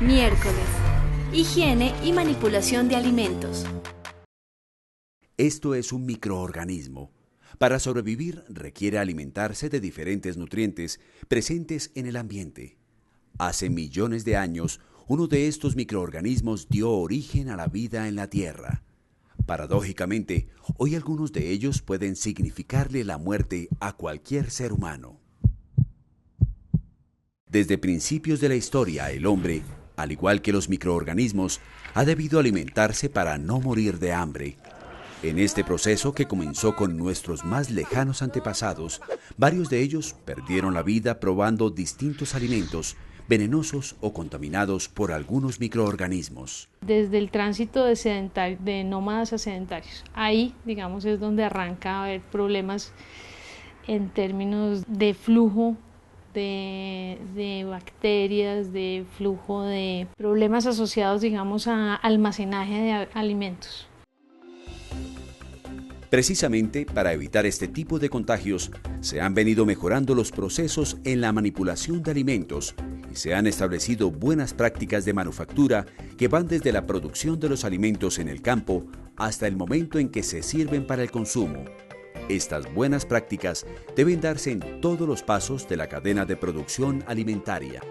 Miércoles. Higiene y manipulación de alimentos. Esto es un microorganismo. Para sobrevivir requiere alimentarse de diferentes nutrientes presentes en el ambiente. Hace millones de años, uno de estos microorganismos dio origen a la vida en la Tierra. Paradójicamente, hoy algunos de ellos pueden significarle la muerte a cualquier ser humano. Desde principios de la historia, el hombre, al igual que los microorganismos, ha debido alimentarse para no morir de hambre. En este proceso, que comenzó con nuestros más lejanos antepasados, varios de ellos perdieron la vida probando distintos alimentos, venenosos o contaminados por algunos microorganismos. Desde el tránsito de nómadas a sedentarios, ahí, digamos, es donde arranca a haber problemas en términos de flujo de bacterias, de flujo de problemas asociados, digamos, a almacenaje de alimentos. Precisamente para evitar este tipo de contagios, se han venido mejorando los procesos en la manipulación de alimentos y se han establecido buenas prácticas de manufactura que van desde la producción de los alimentos en el campo hasta el momento en que se sirven para el consumo. Estas buenas prácticas deben darse en todos los pasos de la cadena de producción alimentaria.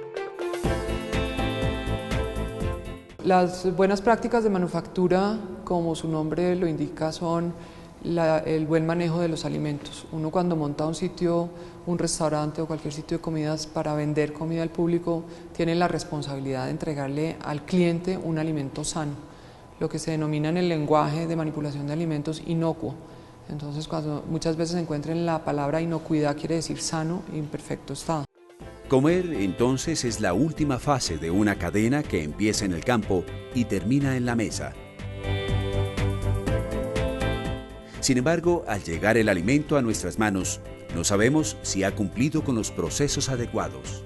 Las buenas prácticas de manufactura, como su nombre lo indica, son el buen manejo de los alimentos. Uno, cuando monta un sitio, un restaurante o cualquier sitio de comidas para vender comida al público, tiene la responsabilidad de entregarle al cliente un alimento sano, lo que se denomina en el lenguaje de manipulación de alimentos inocuo. Entonces, cuando muchas veces se encuentren la palabra inocuidad, quiere decir sano y en perfecto estado. Comer, entonces, es la última fase de una cadena que empieza en el campo y termina en la mesa. Sin embargo, al llegar el alimento a nuestras manos, no sabemos si ha cumplido con los procesos adecuados.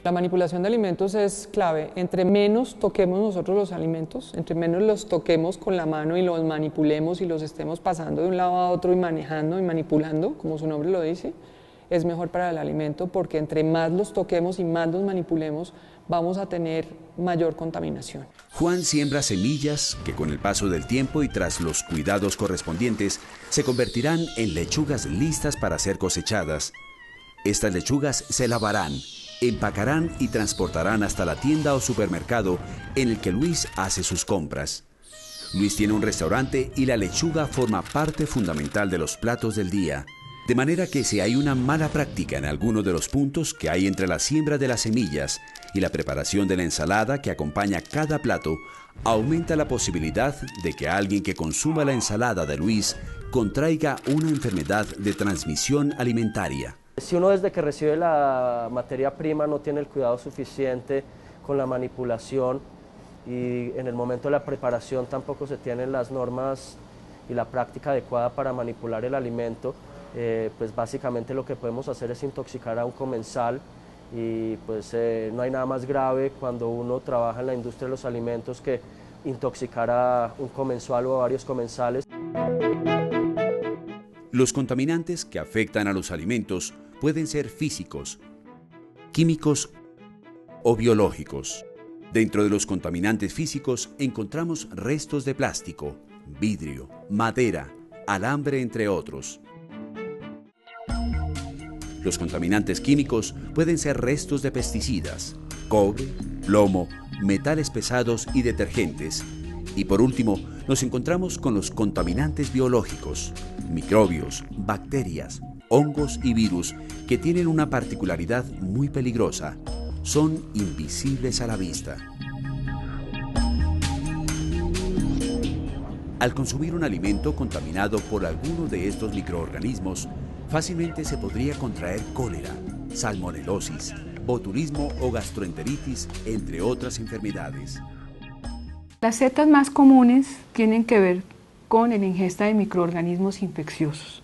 La manipulación de alimentos es clave. Entre menos toquemos nosotros los alimentos, entre menos los toquemos con la mano y los manipulemos y los estemos pasando de un lado a otro y manejando y manipulando, como su nombre lo dice, es mejor para el alimento, porque entre más los toquemos y más los manipulemos, vamos a tener mayor contaminación. Juan siembra semillas que con el paso del tiempo y tras los cuidados correspondientes se convertirán en lechugas listas para ser cosechadas. Estas lechugas se lavarán, empacarán y transportarán hasta la tienda o supermercado en el que Luis hace sus compras. Luis tiene un restaurante y la lechuga forma parte fundamental de los platos del día. De manera que si hay una mala práctica en alguno de los puntos que hay entre la siembra de las semillas y la preparación de la ensalada que acompaña cada plato, aumenta la posibilidad de que alguien que consuma la ensalada de Luis contraiga una enfermedad de transmisión alimentaria. Si uno desde que recibe la materia prima no tiene el cuidado suficiente con la manipulación y en el momento de la preparación tampoco se tienen las normas y la práctica adecuada para manipular el alimento, pues básicamente lo que podemos hacer es intoxicar a un comensal y pues no hay nada más grave cuando uno trabaja en la industria de los alimentos que intoxicar a un comensal o a varios comensales. Los contaminantes que afectan a los alimentos pueden ser físicos, químicos o biológicos. Dentro de los contaminantes físicos encontramos restos de plástico, vidrio, madera, alambre, entre otros. Los contaminantes químicos pueden ser restos de pesticidas, cobre, plomo, metales pesados y detergentes. Y por último, nos encontramos con los contaminantes biológicos, microbios, bacterias, hongos y virus que tienen una particularidad muy peligrosa. Son invisibles a la vista. Al consumir un alimento contaminado por alguno de estos microorganismos, fácilmente se podría contraer cólera, salmonelosis, botulismo o gastroenteritis, entre otras enfermedades. Las setas más comunes tienen que ver con la ingesta de microorganismos infecciosos.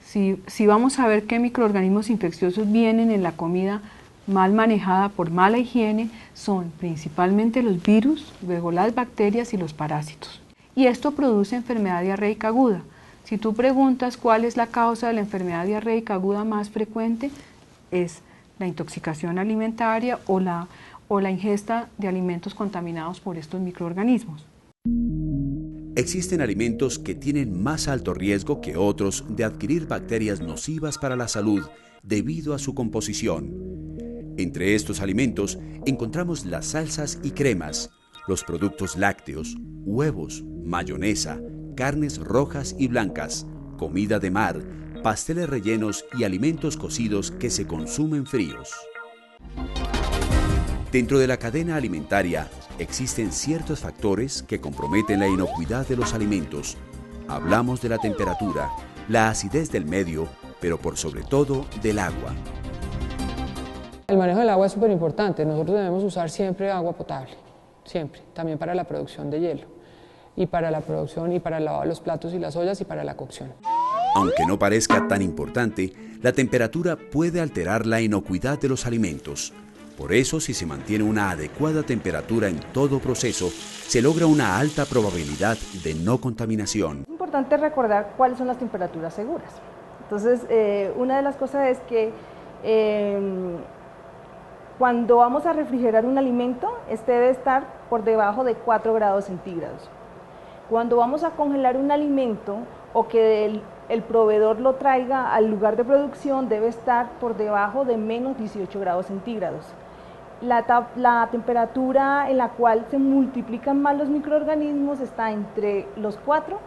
Si vamos a ver qué microorganismos infecciosos vienen en la comida mal manejada por mala higiene, son principalmente los virus, luego las bacterias y los parásitos. Y esto produce enfermedad diarreica aguda. Si tú preguntas cuál es la causa de la enfermedad diarreica aguda más frecuente, es la intoxicación alimentaria o o la ingesta de alimentos contaminados por estos microorganismos. Existen alimentos que tienen más alto riesgo que otros de adquirir bacterias nocivas para la salud debido a su composición. Entre estos alimentos encontramos las salsas y cremas, los productos lácteos, huevos, mayonesa, carnes rojas y blancas, comida de mar, pasteles rellenos y alimentos cocidos que se consumen fríos. Dentro de la cadena alimentaria existen ciertos factores que comprometen la inocuidad de los alimentos. Hablamos de la temperatura, la acidez del medio, pero por sobre todo del agua. El manejo del agua es súper importante. Nosotros debemos usar siempre agua potable, siempre, también para la producción de hielo, y para la producción y para el lavado de los platos y las ollas y para la cocción. Aunque no parezca tan importante, la temperatura puede alterar la inocuidad de los alimentos. Por eso, si se mantiene una adecuada temperatura en todo proceso, se logra una alta probabilidad de no contaminación. Es importante recordar cuáles son las temperaturas seguras. Entonces, una de las cosas es que cuando vamos a refrigerar un alimento, este debe estar por debajo de 4 grados centígrados. Cuando vamos a congelar un alimento o que el proveedor lo traiga al lugar de producción, debe estar por debajo de menos 18 grados centígrados. La temperatura en la cual se multiplican más los microorganismos está entre los 4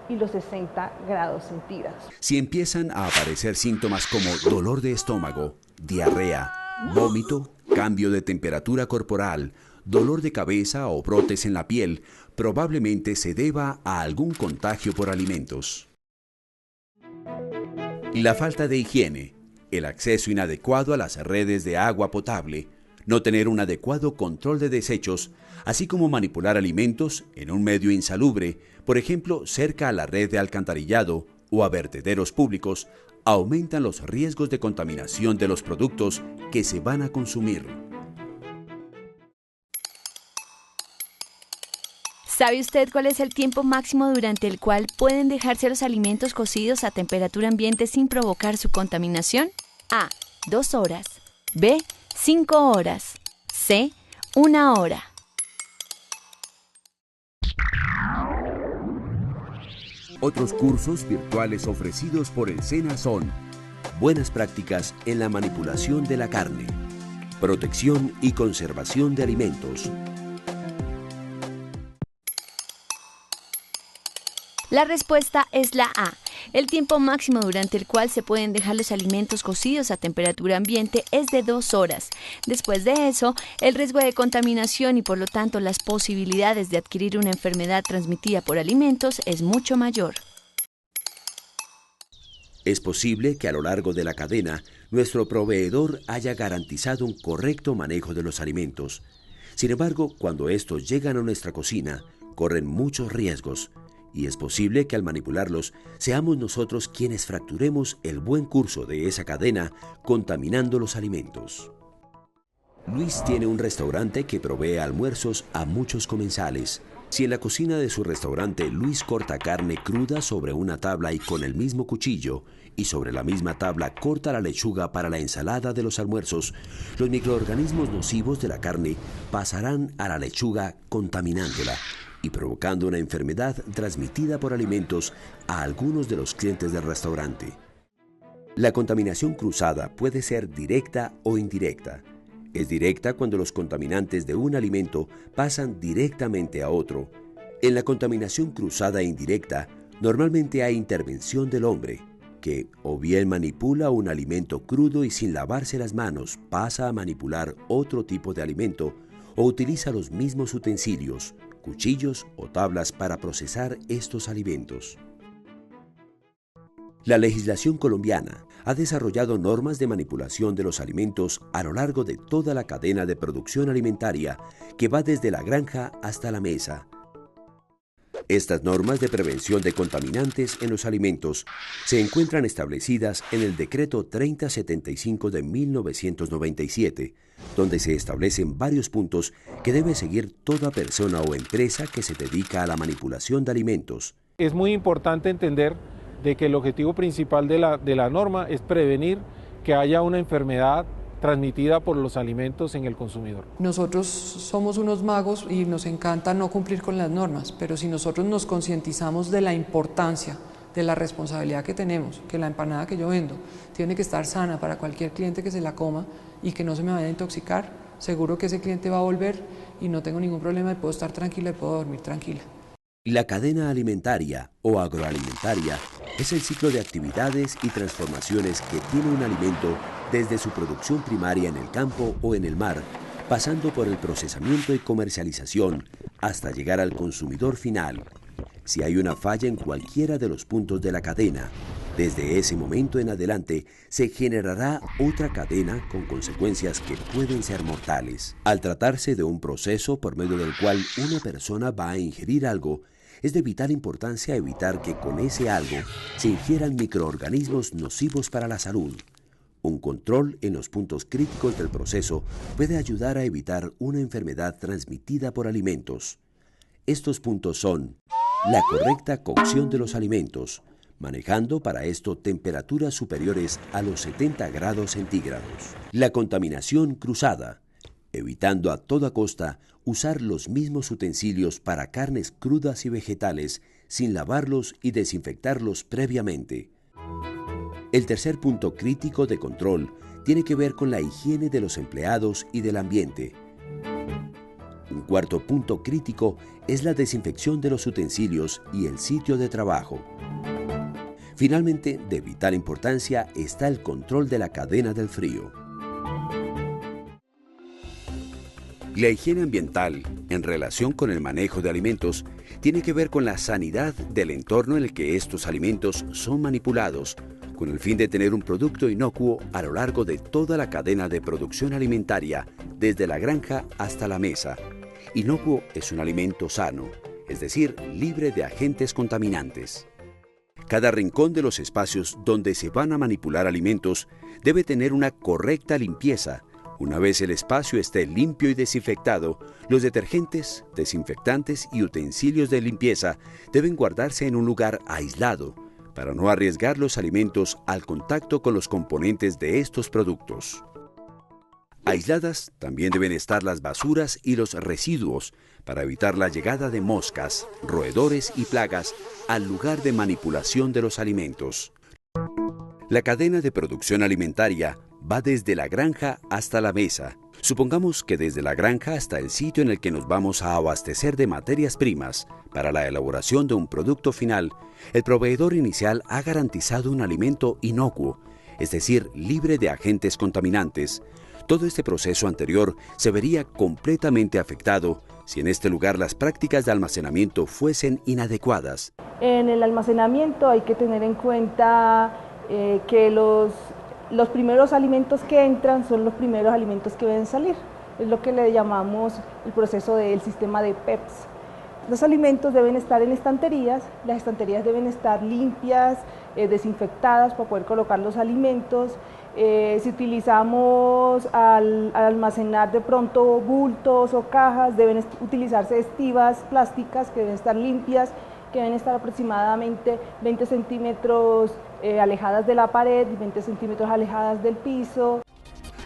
y los 60 grados centígrados. Si empiezan a aparecer síntomas como dolor de estómago, diarrea, vómito, cambio de temperatura corporal, dolor de cabeza o brotes en la piel, probablemente se deba a algún contagio por alimentos. La falta de higiene, el acceso inadecuado a las redes de agua potable, no tener un adecuado control de desechos, así como manipular alimentos en un medio insalubre, por ejemplo, cerca a la red de alcantarillado o a vertederos públicos, aumentan los riesgos de contaminación de los productos que se van a consumir. ¿Sabe usted cuál es el tiempo máximo durante el cual pueden dejarse los alimentos cocidos a temperatura ambiente sin provocar su contaminación? A. 2 horas. B. 5 horas. C. 1 hora. Otros cursos virtuales ofrecidos por el SENA son Buenas prácticas en la manipulación de la carne, Protección y conservación de alimentos. La respuesta es la A. El tiempo máximo durante el cual se pueden dejar los alimentos cocidos a temperatura ambiente es de 2 horas. Después de eso, el riesgo de contaminación y por lo tanto las posibilidades de adquirir una enfermedad transmitida por alimentos es mucho mayor. Es posible que a lo largo de la cadena, nuestro proveedor haya garantizado un correcto manejo de los alimentos. Sin embargo, cuando estos llegan a nuestra cocina, corren muchos riesgos. Y es posible que al manipularlos seamos nosotros quienes fracturemos el buen curso de esa cadena, contaminando los alimentos. Luis tiene un restaurante que provee almuerzos a muchos comensales. Si en la cocina de su restaurante Luis corta carne cruda sobre una tabla y con el mismo cuchillo, y sobre la misma tabla corta la lechuga para la ensalada de los almuerzos, los microorganismos nocivos de la carne pasarán a la lechuga contaminándola y provocando una enfermedad transmitida por alimentos a algunos de los clientes del restaurante. La contaminación cruzada puede ser directa o indirecta. Es directa cuando los contaminantes de un alimento pasan directamente a otro. En la contaminación cruzada e indirecta, normalmente hay intervención del hombre, que o bien manipula un alimento crudo y sin lavarse las manos pasa a manipular otro tipo de alimento, o utiliza los mismos utensilios, cuchillos o tablas para procesar estos alimentos. La legislación colombiana ha desarrollado normas de manipulación de los alimentos a lo largo de toda la cadena de producción alimentaria que va desde la granja hasta la mesa. Estas normas de prevención de contaminantes en los alimentos se encuentran establecidas en el Decreto 3075 de 1997, donde se establecen varios puntos que debe seguir toda persona o empresa que se dedica a la manipulación de alimentos. Es muy importante entender de que el objetivo principal de la norma es prevenir que haya una enfermedad transmitida por los alimentos en el consumidor. Nosotros somos unos magos y nos encanta no cumplir con las normas, pero si nosotros nos concientizamos de la importancia, de la responsabilidad que tenemos, que la empanada que yo vendo tiene que estar sana para cualquier cliente que se la coma y que no se me vaya a intoxicar, seguro que ese cliente va a volver y no tengo ningún problema y puedo estar tranquila y puedo dormir tranquila. La cadena alimentaria o agroalimentaria es el ciclo de actividades y transformaciones que tiene un alimento desde su producción primaria en el campo o en el mar, pasando por el procesamiento y comercialización hasta llegar al consumidor final. Si hay una falla en cualquiera de los puntos de la cadena, desde ese momento en adelante se generará otra cadena con consecuencias que pueden ser mortales. Al tratarse de un proceso por medio del cual una persona va a ingerir algo, es de vital importancia evitar que con ese algo se ingieran microorganismos nocivos para la salud. Un control en los puntos críticos del proceso puede ayudar a evitar una enfermedad transmitida por alimentos. Estos puntos son la correcta cocción de los alimentos, manejando para esto temperaturas superiores a los 70 grados centígrados. La contaminación cruzada, evitando a toda costa usar los mismos utensilios para carnes crudas y vegetales sin lavarlos y desinfectarlos previamente. El tercer punto crítico de control tiene que ver con la higiene de los empleados y del ambiente. Un cuarto punto crítico es la desinfección de los utensilios y el sitio de trabajo. Finalmente, de vital importancia está el control de la cadena del frío. La higiene ambiental, en relación con el manejo de alimentos, tiene que ver con la sanidad del entorno en el que estos alimentos son manipulados, con el fin de tener un producto inocuo a lo largo de toda la cadena de producción alimentaria, desde la granja hasta la mesa. Inocuo es un alimento sano, es decir, libre de agentes contaminantes. Cada rincón de los espacios donde se van a manipular alimentos debe tener una correcta limpieza. Una vez el espacio esté limpio y desinfectado, los detergentes, desinfectantes y utensilios de limpieza deben guardarse en un lugar aislado para no arriesgar los alimentos al contacto con los componentes de estos productos. Aisladas también deben estar las basuras y los residuos para evitar la llegada de moscas, roedores y plagas al lugar de manipulación de los alimentos. La cadena de producción alimentaria va desde la granja hasta la mesa. Supongamos que desde la granja hasta el sitio en el que nos vamos a abastecer de materias primas para la elaboración de un producto final, el proveedor inicial ha garantizado un alimento inocuo, es decir, libre de agentes contaminantes. Todo este proceso anterior se vería completamente afectado si en este lugar las prácticas de almacenamiento fuesen inadecuadas. En el almacenamiento hay que tener en cuenta que los primeros alimentos que entran son los primeros alimentos que deben salir. Es lo que le llamamos el proceso del sistema de PEPS. Los alimentos deben estar en estanterías, las estanterías deben estar limpias, desinfectadas para poder colocar los alimentos. Si utilizamos al almacenar de pronto bultos o cajas, deben utilizarse estivas plásticas que deben estar limpias, que deben estar aproximadamente 20 centímetros alejadas de la pared y 20 centímetros alejadas del piso.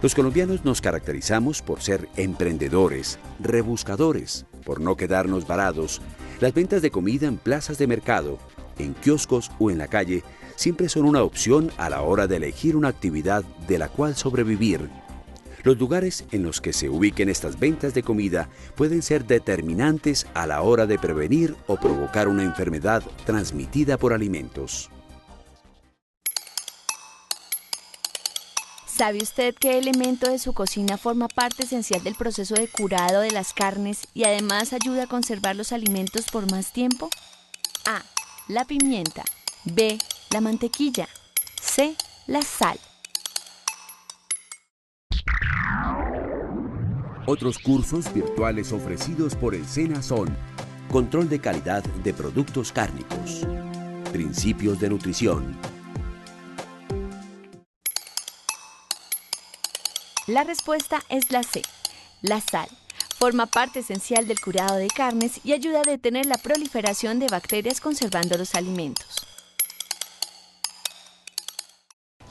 Los colombianos nos caracterizamos por ser emprendedores, rebuscadores, por no quedarnos varados. Las ventas de comida en plazas de mercado, en kioscos o en la calle siempre son una opción a la hora de elegir una actividad de la cual sobrevivir. Los lugares en los que se ubiquen estas ventas de comida pueden ser determinantes a la hora de prevenir o provocar una enfermedad transmitida por alimentos. ¿Sabe usted qué elemento de su cocina forma parte esencial del proceso de curado de las carnes y además ayuda a conservar los alimentos por más tiempo? A. La pimienta. B. La mantequilla. C. La sal. Otros cursos virtuales ofrecidos por el SENA son Control de calidad de productos cárnicos, Principios de nutrición. La respuesta es la C. La sal. Forma parte esencial del curado de carnes y ayuda a detener la proliferación de bacterias conservando los alimentos.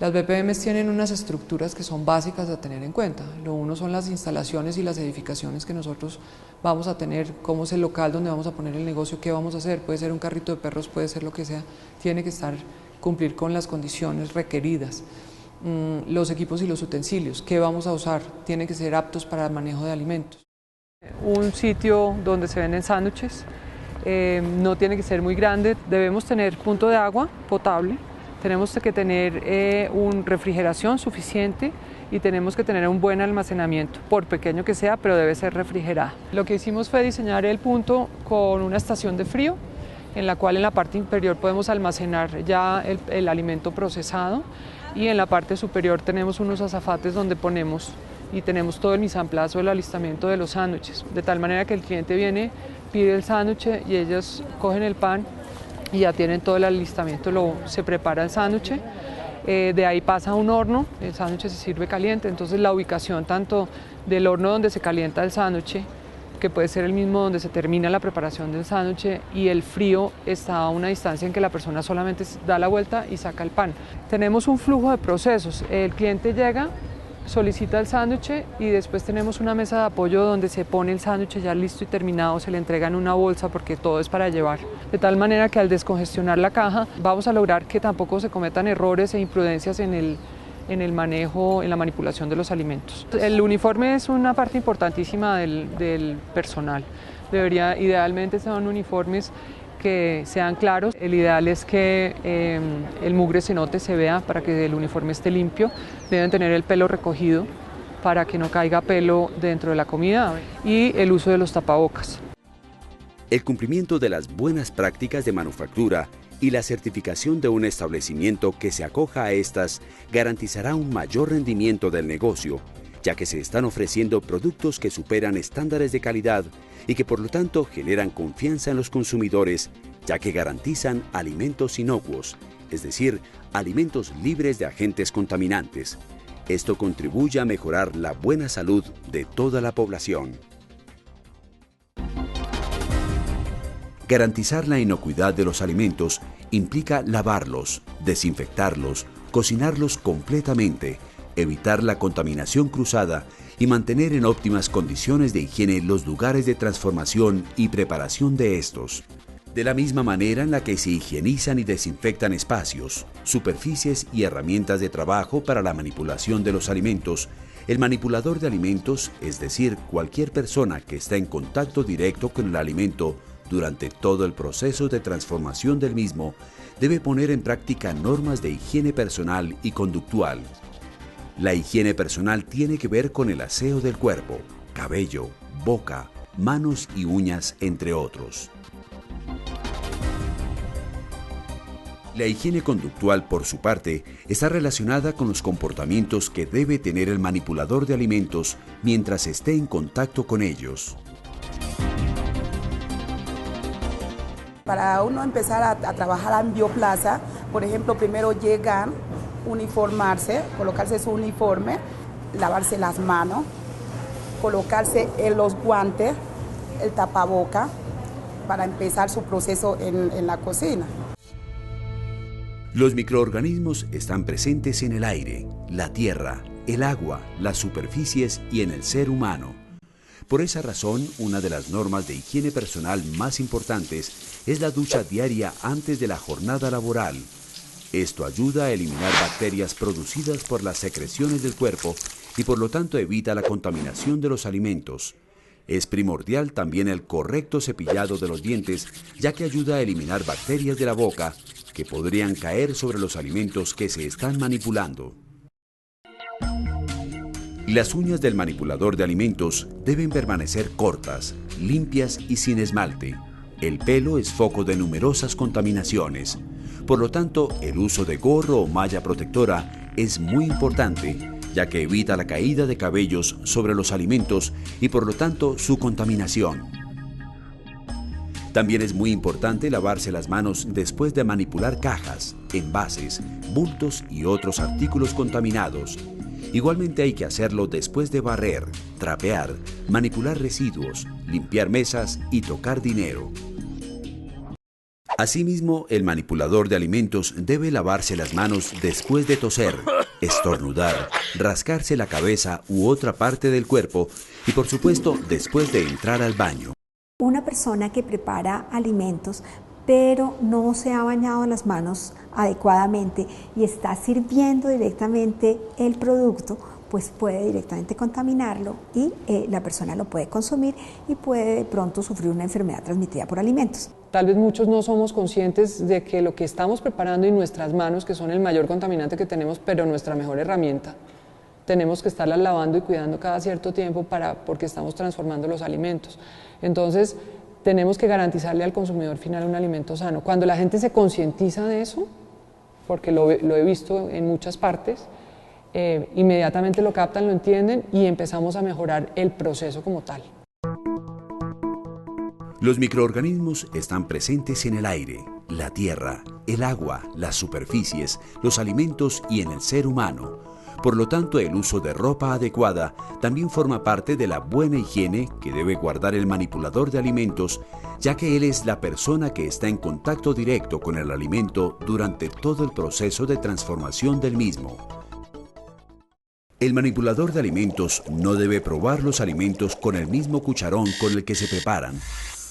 Las BPMs tienen unas estructuras que son básicas a tener en cuenta. Lo uno son las instalaciones y las edificaciones que nosotros vamos a tener, cómo es el local donde vamos a poner el negocio, qué vamos a hacer, puede ser un carrito de perros, puede ser lo que sea, tiene que cumplir con las condiciones requeridas. Los equipos y los utensilios, qué vamos a usar, tienen que ser aptos para el manejo de alimentos. Un sitio donde se venden sándwiches no tiene que ser muy grande, debemos tener punto de agua potable, tenemos que tener una refrigeración suficiente y tenemos que tener un buen almacenamiento, por pequeño que sea, pero debe ser refrigerada. Lo que hicimos fue diseñar el punto con una estación de frío, en la cual en la parte inferior podemos almacenar ya el alimento procesado y en la parte superior tenemos unos azafates donde ponemos y tenemos todo el mise en place, el alistamiento de los sándwiches, de tal manera que el cliente viene, pide el sándwich y ellos cogen el pan y ya tienen todo el alistamiento, se prepara el sándwich, de ahí pasa a un horno, el sándwich se sirve caliente, entonces la ubicación tanto del horno donde se calienta el sándwich, que puede ser el mismo donde se termina la preparación del sándwich, y el frío está a una distancia en que la persona solamente da la vuelta y saca el pan. Tenemos un flujo de procesos, el cliente llega, solicita el sándwich y después tenemos una mesa de apoyo donde se pone el sándwich ya listo y terminado, se le entrega en una bolsa porque todo es para llevar. De tal manera que al descongestionar la caja vamos a lograr que tampoco se cometan errores e imprudencias en el manejo, en la manipulación de los alimentos. El uniforme es una parte importantísima del personal. Idealmente son uniformes que sean claros. El ideal es que el mugre se note, se vea, para que el uniforme esté limpio. Deben tener el pelo recogido para que no caiga pelo dentro de la comida y el uso de los tapabocas. El cumplimiento de las buenas prácticas de manufactura y la certificación de un establecimiento que se acoja a estas garantizará un mayor rendimiento del negocio, ya que se están ofreciendo productos que superan estándares de calidad y que por lo tanto generan confianza en los consumidores, ya que garantizan alimentos inocuos, es decir, alimentos libres de agentes contaminantes. Esto contribuye a mejorar la buena salud de toda la población. Garantizar la inocuidad de los alimentos implica lavarlos, desinfectarlos, cocinarlos completamente, evitar la contaminación cruzada y mantener en óptimas condiciones de higiene los lugares de transformación y preparación de estos. De la misma manera en la que se higienizan y desinfectan espacios, superficies y herramientas de trabajo para la manipulación de los alimentos, el manipulador de alimentos, es decir, cualquier persona que está en contacto directo con el alimento durante todo el proceso de transformación del mismo, debe poner en práctica normas de higiene personal y conductual. La higiene personal tiene que ver con el aseo del cuerpo, cabello, boca, manos y uñas, entre otros. La higiene conductual, por su parte, está relacionada con los comportamientos que debe tener el manipulador de alimentos mientras esté en contacto con ellos. Para uno empezar a trabajar en Bioplaza, por ejemplo, primero llegan, uniformarse, colocarse su uniforme, lavarse las manos, colocarse los guantes, el tapaboca, para empezar su proceso en la cocina. Los microorganismos están presentes en el aire, la tierra, el agua, las superficies y en el ser humano. Por esa razón, una de las normas de higiene personal más importantes es la ducha diaria antes de la jornada laboral. Esto ayuda a eliminar bacterias producidas por las secreciones del cuerpo y por lo tanto evita la contaminación de los alimentos. Es primordial también el correcto cepillado de los dientes, ya que ayuda a eliminar bacterias de la boca que podrían caer sobre los alimentos que se están manipulando. Las uñas del manipulador de alimentos deben permanecer cortas, limpias y sin esmalte. El pelo es foco de numerosas contaminaciones. Por lo tanto, el uso de gorro o malla protectora es muy importante, ya que evita la caída de cabellos sobre los alimentos y por lo tanto su contaminación. También es muy importante lavarse las manos después de manipular cajas, envases, bultos y otros artículos contaminados. Igualmente hay que hacerlo después de barrer, trapear, manipular residuos, limpiar mesas y tocar dinero. Asimismo, el manipulador de alimentos debe lavarse las manos después de toser, estornudar, rascarse la cabeza u otra parte del cuerpo y, por supuesto, después de entrar al baño. Una persona que prepara alimentos pero no se ha bañado las manos adecuadamente y está sirviendo directamente el producto, pues puede directamente contaminarlo y la persona lo puede consumir y puede de pronto sufrir una enfermedad transmitida por alimentos. Tal vez muchos no somos conscientes de que lo que estamos preparando en nuestras manos, que son el mayor contaminante que tenemos, pero nuestra mejor herramienta, tenemos que estarlas lavando y cuidando cada cierto tiempo porque estamos transformando los alimentos. Entonces, tenemos que garantizarle al consumidor final un alimento sano. Cuando la gente se concientiza de eso, porque lo he visto en muchas partes, inmediatamente lo captan, lo entienden y empezamos a mejorar el proceso como tal. Los microorganismos están presentes en el aire, la tierra, el agua, las superficies, los alimentos y en el ser humano. Por lo tanto, el uso de ropa adecuada también forma parte de la buena higiene que debe guardar el manipulador de alimentos, ya que él es la persona que está en contacto directo con el alimento durante todo el proceso de transformación del mismo. El manipulador de alimentos no debe probar los alimentos con el mismo cucharón con el que se preparan.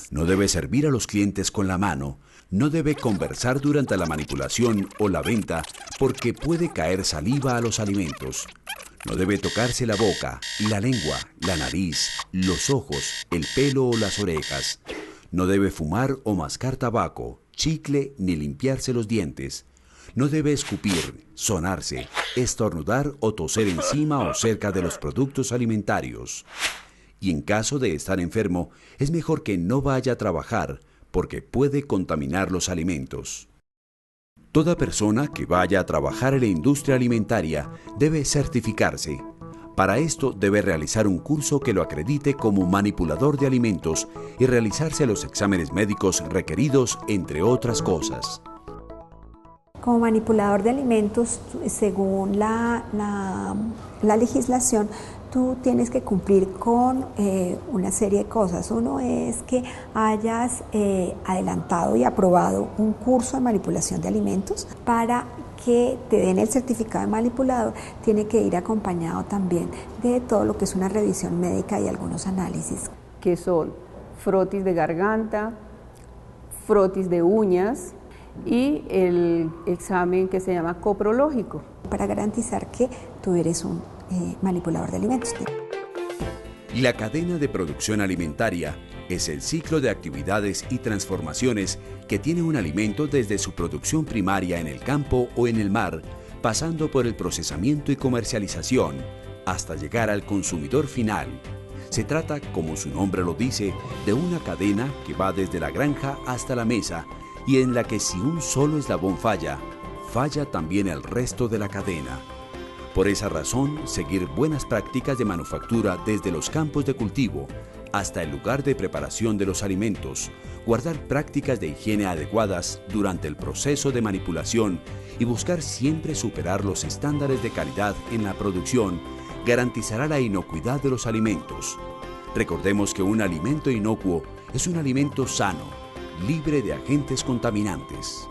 No debe servir a los clientes con la mano. No debe conversar durante la manipulación o la venta porque puede caer saliva a los alimentos. No debe tocarse la boca, la lengua, la nariz, los ojos, el pelo o las orejas. No debe fumar o mascar tabaco, chicle ni limpiarse los dientes. No debe escupir, sonarse, estornudar o toser encima o cerca de los productos alimentarios. Y en caso de estar enfermo, es mejor que no vaya a trabajar porque puede contaminar los alimentos. Toda persona que vaya a trabajar en la industria alimentaria debe certificarse. Para esto debe realizar un curso que lo acredite como manipulador de alimentos y realizarse los exámenes médicos requeridos, entre otras cosas. Como manipulador de alimentos, según la legislación, tú tienes que cumplir con una serie de cosas. Uno es que hayas adelantado y aprobado un curso de manipulación de alimentos. Para que te den el certificado de manipulador, tiene que ir acompañado también de todo lo que es una revisión médica y algunos análisis. Que son frotis de garganta, frotis de uñas y el examen que se llama coprológico. Para garantizar que tú eres un manipulador de alimentos. La cadena de producción alimentaria es el ciclo de actividades y transformaciones que tiene un alimento desde su producción primaria en el campo o en el mar, pasando por el procesamiento y comercialización, hasta llegar al consumidor final. Se trata, como su nombre lo dice, de una cadena que va desde la granja hasta la mesa y en la que si un solo eslabón falla, falla también el resto de la cadena. Por esa razón, seguir buenas prácticas de manufactura desde los campos de cultivo hasta el lugar de preparación de los alimentos, guardar prácticas de higiene adecuadas durante el proceso de manipulación y buscar siempre superar los estándares de calidad en la producción garantizará la inocuidad de los alimentos. Recordemos que un alimento inocuo es un alimento sano, libre de agentes contaminantes.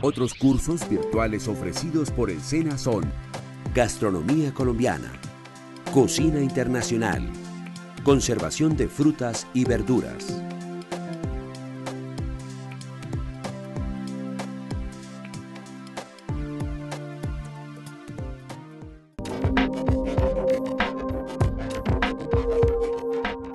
Otros cursos virtuales ofrecidos por el SENA son Gastronomía colombiana, Cocina internacional, Conservación de frutas y verduras,